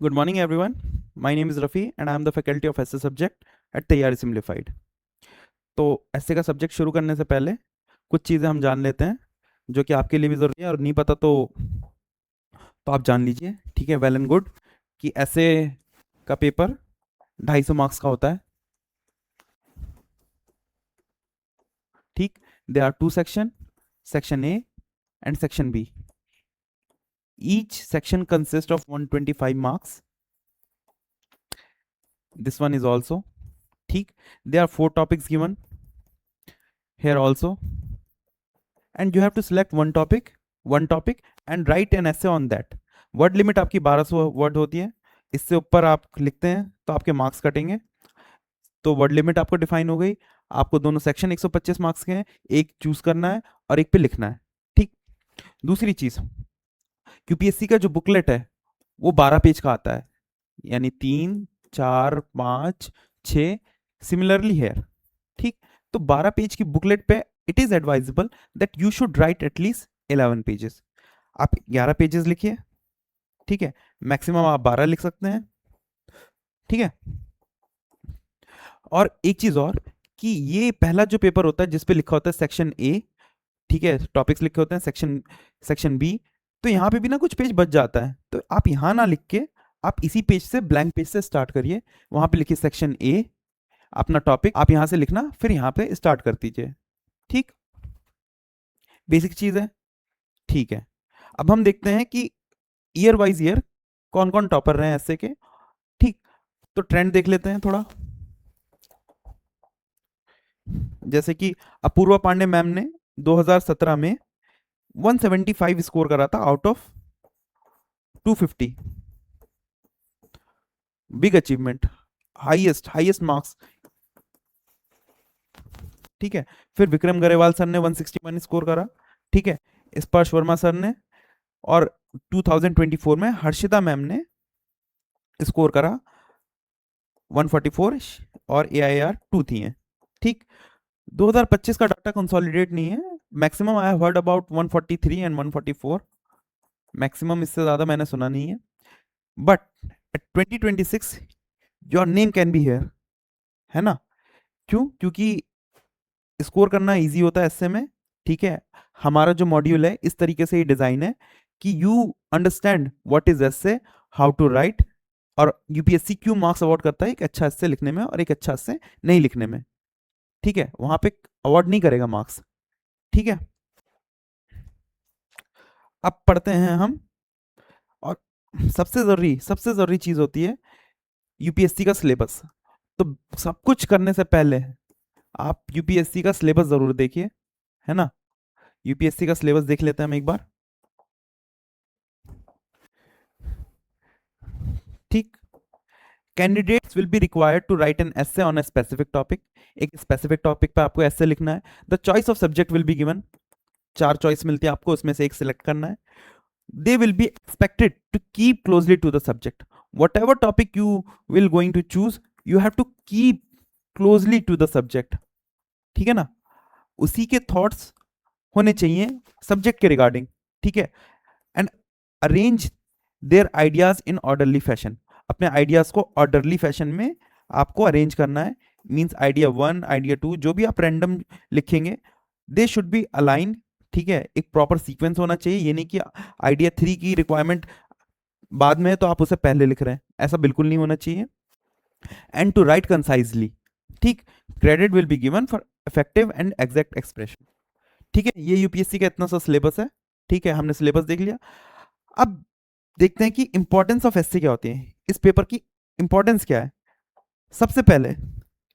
Good morning, everyone. My name is Rafi, and I am the faculty of essay subject at तैयारी simplified. तो essay का subject शुरू करने से पहले कुछ चीज़ें हम जान लेते हैं जो कि आपके लिए भी ज़रूरी है, और नहीं पता तो आप जान लीजिए। ठीक है, वेल एंड गुड कि essay का पेपर 250 मार्क्स का होता है। ठीक, they are two section A and section B. Each section consists of 125 marks. This one is also. ठीक, there are 4 topics given here also, and you have to select one topic and write an essay on that. Word limit आपकी 1200 word होती है। इससे ऊपर आप लिखते हैं तो आपके मार्क्स कटेंगे। तो वर्ड लिमिट आपको डिफाइन हो गई। आपको दोनों सेक्शन 125 मार्क्स के हैं, एक चूज करना है और एक पे लिखना है। ठीक, दूसरी चीज, यूपीएससी का जो बुकलेट है वो 12 पेज का आता है, यानी 3, 4, 5, 6 सिमिलरली है। ठीक, तो 12 पेज की बुकलेट पे it is advisable that you should write at least 11 pages. आप 11 पेजेस लिखिए। ठीक है, मैक्सिमम आप 12 लिख सकते हैं। ठीक है, और एक चीज और कि ये पहला जो पेपर होता है जिसपे लिखा होता है सेक्शन ए, ठीक है, टॉपिक्स लिखे होते हैं सेक्शन बी, तो यहाँ पे भी ना कुछ पेज बच जाता है। तो आप यहाँ ना लिख के आप इसी पेज से, ब्लैंक पेज से स्टार्ट करिए। वहां पे लिखिए सेक्शन ए, अपना टॉपिक आप यहां से लिखना, फिर यहाँ पे स्टार्ट कर दीजिए। ठीक, बेसिक चीज है। ठीक है, अब हम देखते हैं कि ईयर वाइज ईयर कौन कौन टॉपर रहे हैं ऐसे के। ठीक, तो ट्रेंड देख लेते हैं थोड़ा। जैसे कि अपूर्वा पांडे मैम ने 2017 में 175 स्कोर करा था out of 250। Big achievement, highest marks. ठीक है, फिर विक्रम गरेवाल सर ने 161 स्कोर करा। ठीक है, स्पर्श वर्मा सर ने, और 2024 में हर्षिता मैम ने स्कोर करा 144, और AIR 2 थी हैं। ठीक, 2025 का डाटा कंसोलिडेट नहीं है। Maximum I have heard about 143 and 144, maximum इससे ज्यादा मैंने सुना नहीं है। But 2026 your name can be here, है ना? क्यों? क्योंकि स्कोर करना इजी होता है एसए में। ठीक है, हमारा जो मॉड्यूल है इस तरीके से ही डिजाइन है कि you understand what is essay, how to write, और यूपीएससी क्यों मार्क्स अवार्ड करता है एक अच्छा एसए लिखने में और एक अच्छा एसए नहीं लिखने में। ठीक है, वहां पे अवार्ड नहीं करेगा मार्क्स। ठीक है, अब पढ़ते हैं हम। और सबसे जरूरी चीज होती है यूपीएससी का सिलेबस। तो सब कुछ करने से पहले आप यूपीएससी का सिलेबस जरूर देखिए, है ना? यूपीएससी का सिलेबस देख लेते हैं हम एक बार। ठीक, candidates will be required to write an essay on a specific topic. एक स्पेसिफिक टॉपिक पे आपको एसे लिखना है। The choice of subject will be given. 4 choice मिलती है आपको, उसमें से एक सिलेक्ट करना है। They will be expected to keep closely to the subject. Whatever topic you will going to choose, you have to keep closely to the subject. ठीक है ना? उसी के थॉट्स होने चाहिए सब्जेक्ट के रिगार्डिंग। ठीक है, and arrange their ideas in orderly fashion. अपने आइडियाज को ऑर्डरली फैशन में आपको अरेंज करना है। मींस आइडिया 1, आइडिया 2, जो भी आप रैंडम लिखेंगे, दे शुड बी अलाइन। ठीक है, एक प्रॉपर सीक्वेंस होना चाहिए। ये नहीं कि आइडिया 3 की रिक्वायरमेंट बाद में है तो आप उसे पहले लिख रहे हैं, ऐसा बिल्कुल नहीं होना चाहिए। And to write concisely. ठीक, credit will be given for effective and exact expression. ठीक है, ये यूपीएससी का इतना सा सिलेबस है। ठीक है, हमने सिलेबस देख लिया। अब देखते हैं कि इंपॉर्टेंस ऑफ एससी क्या होती है, इस पेपर की इंपॉर्टेंस क्या है। सबसे पहले,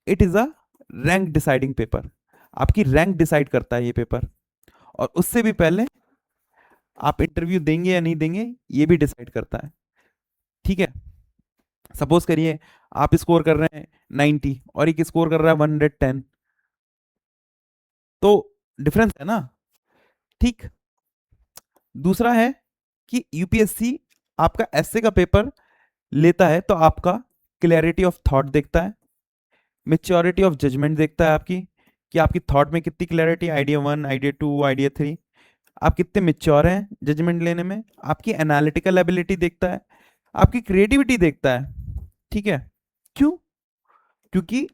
it is a rank deciding paper. आपकी रैंक डिसाइड करता है ये पेपर, और उससे भी पहले आप इंटरव्यू देंगे या नहीं देंगे ये भी डिसाइड करता है। ठीक है, सपोज करिए आप स्कोर कर रहे हैं 90 और एक स्कोर कर रहा है 110, तो डिफरेंस है ना? ठीक, दूसरा है कि यूपीएससी आपका एसए का पेपर लेता है तो आपका क्लैरिटी ऑफ थॉट देखता है, मेच्योरिटी ऑफ जजमेंट देखता है आपकी, कि आपकी थॉट में कितनी क्लैरिटी, आइडिया 1, आइडिया 2, आइडिया 3, आप कितने मेच्योर हैं जजमेंट लेने में। आपकी एनालिटिकल एबिलिटी देखता है, आपकी क्रिएटिविटी देखता है, ठीक है। क्यों? क्योंकि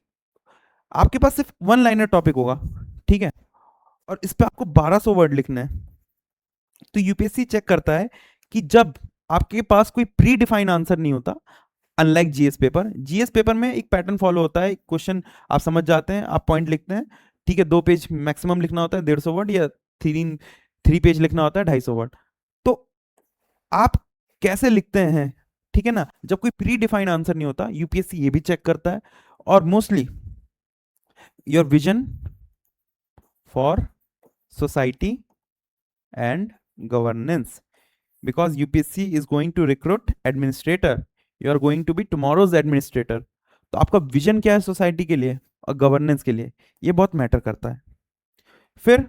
आपके पास सिर्फ वन लाइनर टॉपिक होगा, ठीक है, और इस पे आपको 1200 वर्ड लिखना है। तो यूपीएससी चेक करता है कि जब आपके पास कोई प्री डिफाइन आंसर नहीं होता, unlike GS paper, GS paper में एक पैटर्न फॉलो होता है, क्वेश्चन आप समझ जाते हैं, आप पॉइंट लिखते हैं, ठीक है, 2 पेज मैक्सिमम लिखना होता है, 150 वर्ड, या 3 पेज लिखना होता है, 250 वर्ड। तो आप कैसे लिखते हैं, ठीक है ना, जब कोई प्री डिफाइंड आंसर नहीं होता, यूपीएससी ये भी चेक करता है। और mostly your vision for society and governance, because UPSC is going to recruit administrator, you are going to be tomorrow's administrator। तो आपका विजन क्या है सोसाइटी के लिए और गवर्नेंस के लिए, ये बहुत मैटर करता है। फिर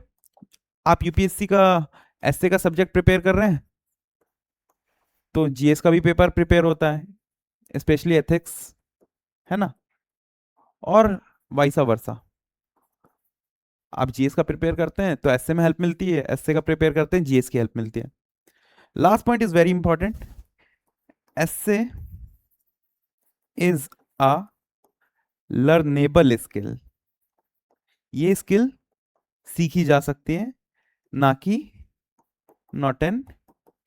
आप यूपीएससी का एसए का सब्जेक्ट प्रिपेयर कर रहे हैं, तो जीएस का भी पेपर प्रिपेयर होता है, स्पेशली एथिक्स, है ना, और वाइसा वर्सा। आप जीएस का प्रिपेयर करते हैं तो एसए में हेल्प मिलती है, एसए का प्रिपेयर करते हैं जीएस की हेल्प मिलती है। Last point is very important, essay is a learnable skill. ये स्किल सीखी जा सकती है, ना कि नॉट एन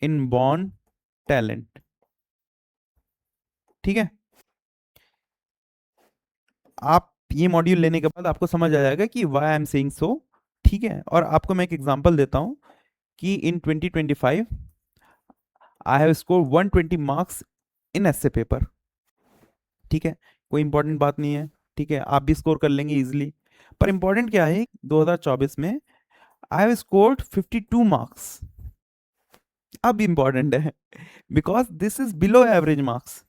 इनबॉर्न टैलेंट, ठीक है। आप ये मॉड्यूल लेने के बाद आपको समझ आ जाएगा कि why I am saying so, ठीक है। और आपको मैं एक एग्जांपल देता हूं कि in 2025 I have score 120 marks in essay paper, ठीक है, कोई इंपॉर्टेंट बात नहीं है, ठीक है, आप भी स्कोर कर लेंगे इजिली। पर इंपॉर्टेंट क्या है, 2024 में आई हैव स्कोर्ड 52 मार्क्स। अब इंपॉर्टेंट है, because this is below average marks,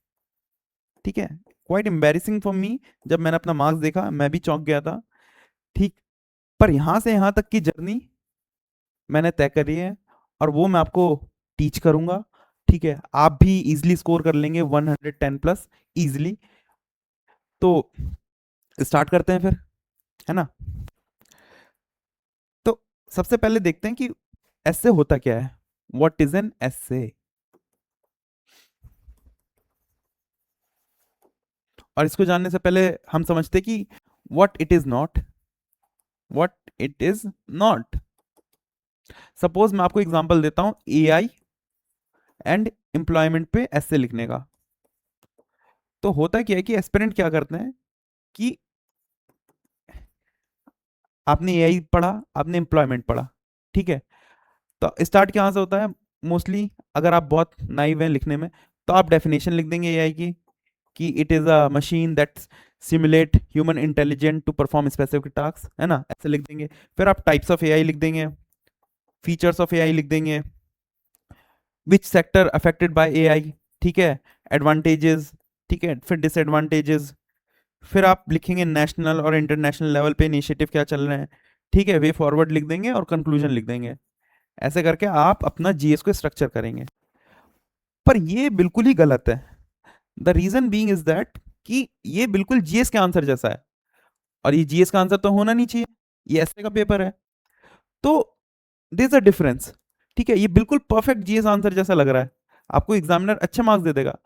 ठीक है। क्वाइट एम्बेरसिंग फॉर मी, जब मैंने अपना मार्क्स देखा मैं भी चौंक गया था, ठीक। पर यहां से यहां तक की जर्नी मैंने तय करी है, और वो मैं आपको टीच करूंगा, ठीक है। आप भी इजिली स्कोर कर लेंगे 110 प्लस इजिली। तो स्टार्ट करते हैं फिर, है ना। तो सबसे पहले देखते हैं कि एसे होता क्या है, व्हाट इज एन एसे। और इसको जानने से पहले हम समझते कि what it is not, what it is not. Suppose मैं आपको एग्जांपल देता हूं एआई एंड एम्प्लॉयमेंट पे एसे लिखने का। तो होता क्या है कि एस्पिरेंट क्या करते हैं कि आपने एआई पढ़ा, आपने एम्प्लॉयमेंट पढ़ा, ठीक है, तो स्टार्ट कहाँ से होता है मोस्टली, अगर आप बहुत नाइव हैं लिखने में, तो आप डेफिनेशन लिख देंगे एआई की कि it is a machine that simulate human intelligent to perform specific task, है ना, ऐसे लिख देंगे। फिर आप टाइप्स ऑफ एआई लिख देंगे, फीचर्स ऑफ एआई लिख देंगे, which sector affected by AI, ठीक है, एडवांटेजेस, ठीक है, फिर डिसएडवांटेजेस। फिर आप लिखेंगे नेशनल और इंटरनेशनल लेवल पे इनिशिएटिव क्या चल रहे हैं, ठीक है, वे फॉरवर्ड लिख देंगे और कंक्लूजन लिख देंगे। ऐसे करके आप अपना जीएस को स्ट्रक्चर करेंगे। पर ये बिल्कुल ही गलत है। The reason being is that कि ये बिल्कुल जीएस के आंसर जैसा है, और ये जीएस का आंसर तो होना नहीं चाहिए, ये ऐसे का पेपर है। तो देयर इज अ डिफरेंस, ठीक है, ये बिल्कुल परफेक्ट जीएस आंसर जैसा लग रहा है, आपको एग्जामिनर अच्छे मार्क्स दे देगा।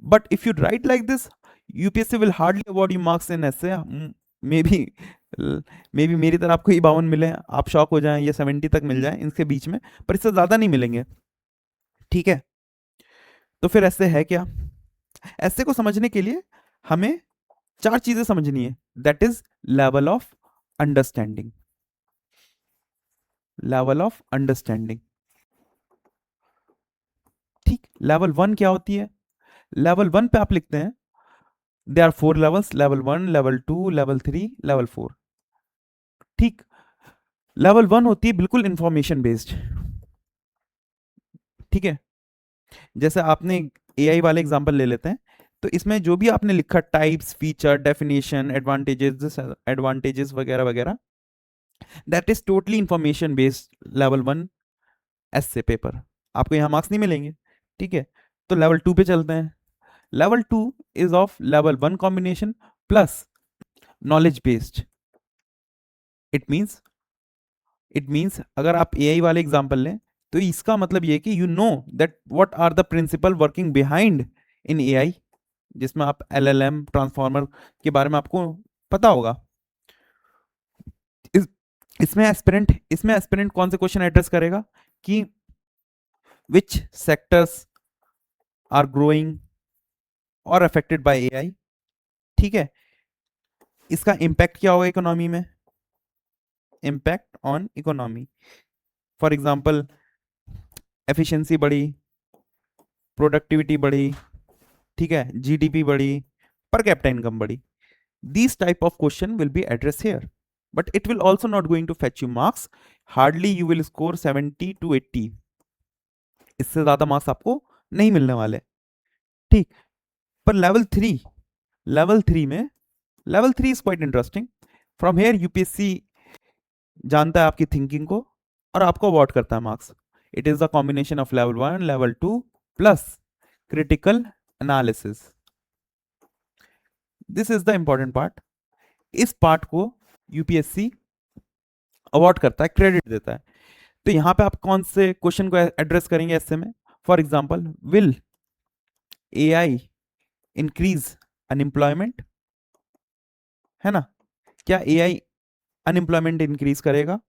But if you right like this, UPSC will hardly award you marks in ऐसे, मे बी मेरी तरह आपको 52 मिले, आप शॉक हो जाएं, या 70 तक मिल जाए इनके बीच में, पर इससे ज्यादा नहीं मिलेंगे, ठीक है। तो फिर ऐसे है क्या, ऐसे को समझने के लिए हमें 4 चीजें समझनी है, that is level of understanding, level of understanding, ठीक। लेवल 1 क्या होती है, लेवल 1 पे आप लिखते हैं they are 4 levels, level 1, level 2, level 3, level 4, ठीक। लेवल 1 होती है बिल्कुल इंफॉर्मेशन बेस्ड, ठीक है। जैसे आपने एआई वाले एग्जांपल ले लेते हैं, तो इसमें जो भी आपने लिखा टाइप्स, फीचर, डेफिनेशन, एडवांटेजेस वगैरह वगैरह, that is totally information based level 1 S से पेपर, आपको यहाँ मार्क्स नहीं मिलेंगे, ठीक है। तो लेवल 2 पे चलते हैं। Level 2 is of level 1 combination plus knowledge based. It means अगर आप एआई वाले एग्जांपल लें, तो इसका मतलब ये कि you know that what are the principle working behind in AI, जिसमें आप एलएलएम ट्रांसफॉर्मर के बारे में आपको पता होगा। इस इसमें एस्पिरेंट कौन से क्वेश्चन एड्रेस करेगा कि विच सेक्टर्स आर ग्रोइंग और अफेक्टेड बाय एआई, ठीक है। इसका इम्पैक्ट क्या होगा इकोनॉमी में, impact on economy, for example efficiency बढ़ी, प्रोडक्टिविटी बढ़ी, ठीक है, जीडीपी बढ़ी, पर कैपिटा इनकम बढ़ी। These type of question will be addressed here, but it will also not going to fetch you marks. Hardly you will score 70 to 80, इससे ज्यादा marks आपको नहीं मिलने वाले, ठीक। पर level three is quite interesting. From here UPSC जानता है आपकी थिंकिंग को और आपको अवॉर्ड करता है marks. It is the combination of level 1 level 2 plus critical analysis. This is the important part. इस पार्ट को यूपीएससी अवॉर्ड करता है, क्रेडिट देता है। तो यहां पे आप कौन से क्वेश्चन को एड्रेस करेंगे ऐसे में, for example will AI increase unemployment, है ना, क्या एआई अनएम्प्लॉयमेंट इंक्रीज करेगा,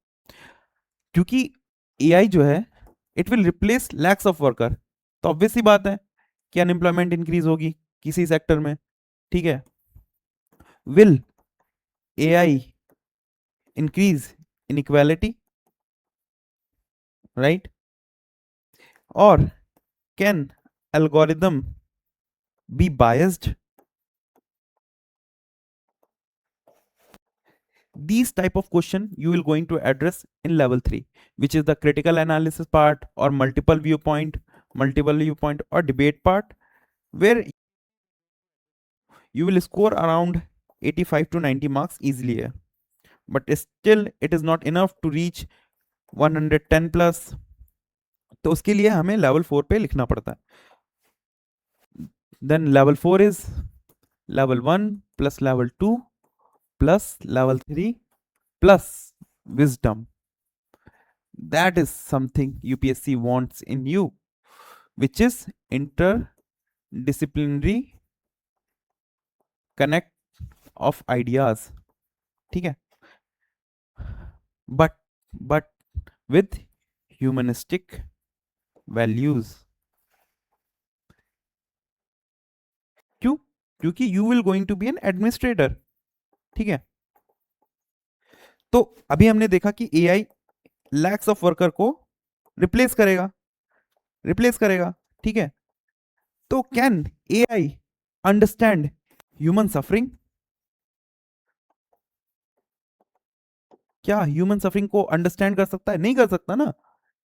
क्योंकि एआई जो है it will replace lakhs of worker, तो ऑब्वियस सी बात है कि अनएम्प्लॉयमेंट इंक्रीज होगी किसी सेक्टर में, ठीक है। Will AI increase inequality, right, और can algorithm be biased. These type of question you will going to address in level 3, which is the critical analysis part or multiple viewpoint or debate part, where you will score around 85 to 90 marks easily here. But still it is not enough to reach 110 plus, तो उसके लिए हमें level 4 पे लिखना पड़ता है। Then level 4 is level 1 plus level 2 plus level 3 plus wisdom. That is something UPSC wants in you, which is interdisciplinary connect of ideas, ठीक है, but with humanistic values। क्यों? क्योंकि you will going to be an administrator, ठीक है। तो अभी हमने देखा कि एआई लैक्स ऑफ वर्कर को रिप्लेस करेगा, ठीक है। तो can AI understand human suffering, क्या ह्यूमन सफरिंग को अंडरस्टैंड कर सकता है? नहीं कर सकता ना,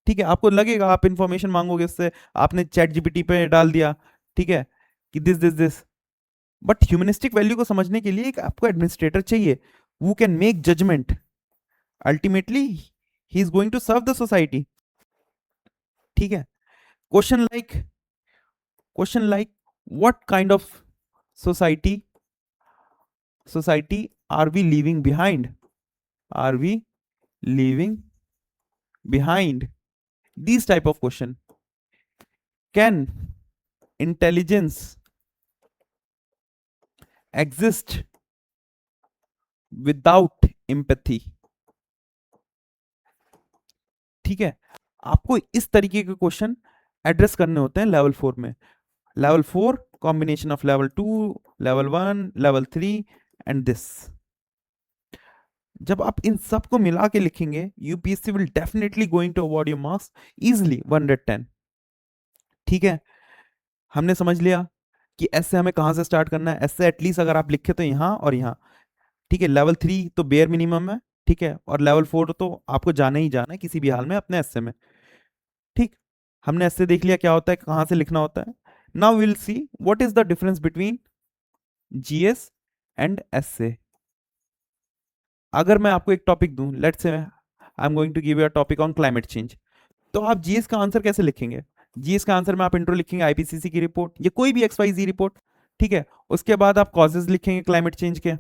ठीक है। आपको लगेगा, आप इंफॉर्मेशन मांगोगे उससे, आपने चैट जीपीटी पे डाल दिया, ठीक है, कि दिस, बट ह्यूमनिस्टिक वैल्यू को समझने के लिए एक आपको एडमिनिस्ट्रेटर चाहिए, who can make judgment, ultimately he is going to serve the society, ठीक है। Question like what kind of society are we leaving behind, these type of question। can intelligence exist without empathy, ठीक है। आपको इस तरीके के question address करने होते हैं लेवल 4 में। Level 4 combination of level 2 level 1 level 3 and this. जब आप इन सब को मिला के लिखेंगे, UPSC will definitely going to award your marks easily 110, ठीक है। हमने समझ लिया कि ऐसे हमें कहां से स्टार्ट करना है। ऐसे एटलीस्ट अगर आप लिखे तो यहां और यहां, ठीक है। लेवल 3 तो बेयर मिनिमम है, ठीक है, और लेवल 4 तो आपको जाना ही जाना है किसी भी हाल में अपने एस्से में, ठीक। हमने एस्से देख लिया क्या होता है, कहां से लिखना होता है। Now will see what is the difference between GS and essay. अगर मैं आपको एक टॉपिक दूं, let's say I am going to give you a topic on climate change, तो आप जीएस का आंसर कैसे लिखेंगे? जीएस का आंसर में आप इंट्रो लिखेंगे आईपीसीसी की रिपोर्ट या कोई भी XYZ रिपोर्ट, ठीक है। उसके बाद आप कॉजेज लिखेंगे क्लाइमेट चेंज के,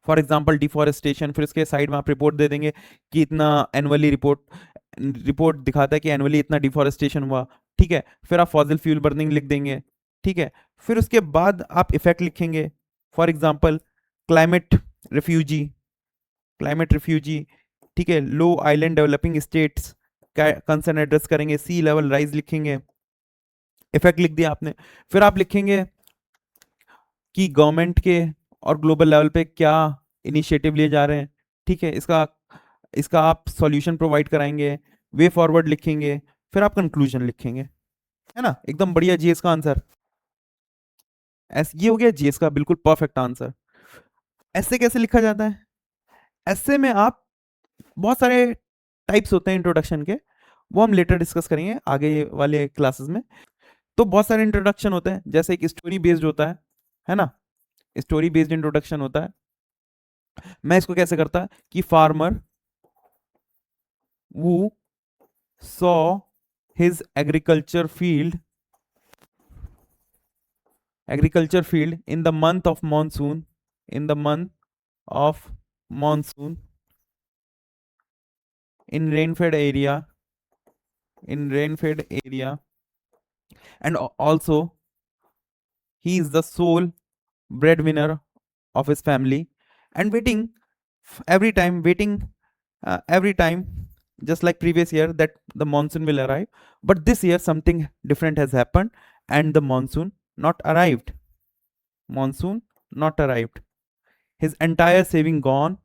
फॉर एग्जाम्पल डिफॉरेस्टेशन, फिर उसके साइड में आप रिपोर्ट दे देंगे कि इतना एनुअली रिपोर्ट दिखाता है कि एनुअली इतना डिफॉरेस्टेशन हुआ, ठीक है। फिर आप फॉसिल फ्यूल बर्निंग लिख देंगे, ठीक है, फिर उसके बाद आप इफेक्ट लिखेंगे। For example climate refugee, climate refugee, ठीक है, लो आइलैंड डेवलपिंग स्टेट्स का कंसर्न एड्रेस करेंगे, सी लेवल राइज लिखेंगे, इफेक्ट लिख दिया आपने। फिर आप लिखेंगे कि गवर्नमेंट के और ग्लोबल लेवल पे क्या इनिशिएटिव लिए जा रहे हैं, ठीक है, इसका इसका आप सॉल्यूशन प्रोवाइड कराएंगे, वे फॉरवर्ड लिखेंगे, फिर आप कंक्लूजन लिखेंगे, है ना, एकदम बढ़िया जीएस का आंसर। ये हो गया जीएस का बिल्कुल परफेक्ट आंसर। ऐसे कैसे लिखा जाता है? ऐसे में आप बहुत सारे टाइप्स होते हैं इंट्रोडक्शन के, वो हम लेटर डिस्कस करेंगे आगे वाले क्लासेस में। तो बहुत सारे इंट्रोडक्शन होते हैं, जैसे एक स्टोरी बेस्ड होता है ना, स्टोरी बेस्ड इंट्रोडक्शन होता है। मैं इसको कैसे करता कि farmer who saw his agriculture field in the month of monsoon, in the month of monsoon, in rain-fed area, in rain-fed area, and also he is the sole breadwinner of his family, and waiting every time, just like previous year, that the monsoon will arrive. But this year something different has happened, and the monsoon not arrived. Monsoon not arrived. His entire saving gone.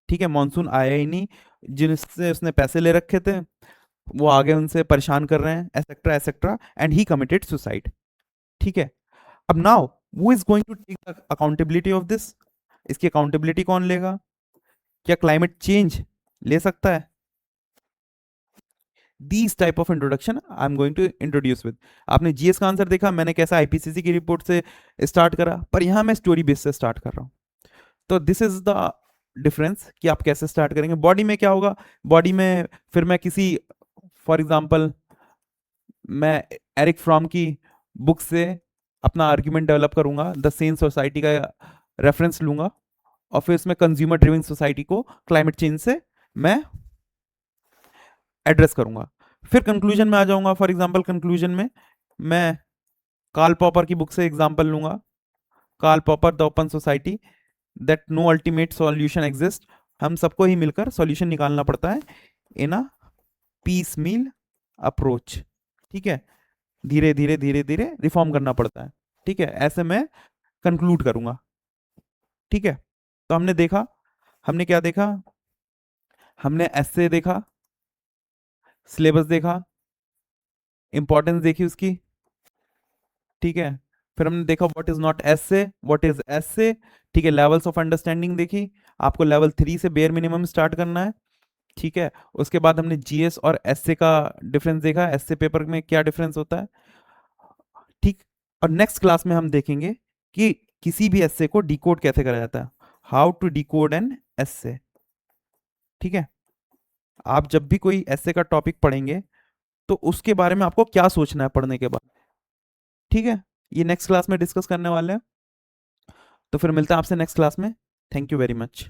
ठीक है, monsoon आया ही नहीं, जिनसे उसने पैसे ले रखे थे वो आगे उनसे परेशान कर रहे हैं, et cetera et cetera, and he committed suicide. ठीक है, अब now who is going to take the accountability of this? इसकी अकाउंटेबिलिटी कौन लेगा? क्या क्लाइमेट चेंज ले सकता है? These type of introduction I am going to introduce with. आपने जीएस का आंसर देखा, मैंने कैसा आईपीसीसी की रिपोर्ट से स्टार्ट करा, पर यहां मैं स्टोरी बेस से स्टार्ट कर रहा हूं। तो दिस इज द डिफरेंस कि आप कैसे स्टार्ट करेंगे। बॉडी में क्या होगा? बॉडी में फिर मैं किसी, फॉर एग्जांपल मैं एरिक फ्रॉम की बुक से अपना आर्ग्यूमेंट डेवलप करूंगा, द सेन सोसाइटी का रेफरेंस लूंगा, और फिर उसमें कंज्यूमर ड्रिवन सोसाइटी को क्लाइमेट चेंज से मैं एड्रेस करूंगा। फिर कंक्लूजन में आ जाऊंगा। फॉर एग्जांपल कंक्लूजन में मैं कार्ल पॉपर की बुक से एग्जांपल लूंगा, Karl Popper The Open Society, that no ultimate solution exist. हम सबको ही मिलकर सॉल्यूशन निकालना पड़ता है इन अ पीस मील अप्रोच। ठीक है, धीरे धीरे धीरे धीरे रिफॉर्म करना पड़ता है। ठीक है, ऐसे मैं कंक्लूड करूंगा। ठीक है, तो हमने देखा, हमने क्या देखा? हमने एसे देखा, सिलेबस देखा, इंपॉर्टेंस देखी उसकी। ठीक है, फिर हमने देखा what is not essay, what is essay. ठीक है, लेवल्स ऑफ अंडरस्टैंडिंग देखी, आपको लेवल 3 से बेयर मिनिमम स्टार्ट करना है। ठीक है, उसके बाद हमने जीएस और एसए का डिफरेंस देखा, एसए पेपर में क्या डिफरेंस होता है। ठीक, और नेक्स्ट क्लास में हम देखेंगे कि किसी भी एसए को डिकोड कैसे करा जाता है, how to decode an essay. ठीक है, आप जब भी कोई एसए का टॉपिक पढ़ेंगे तो उसके बारे में आपको क्या सोचना है पढ़ने के बाद। ठीक है, ये नेक्स्ट क्लास में डिस्कस करने वाले हैं, तो फिर मिलते हैं आपसे नेक्स्ट क्लास में। Thank you very much.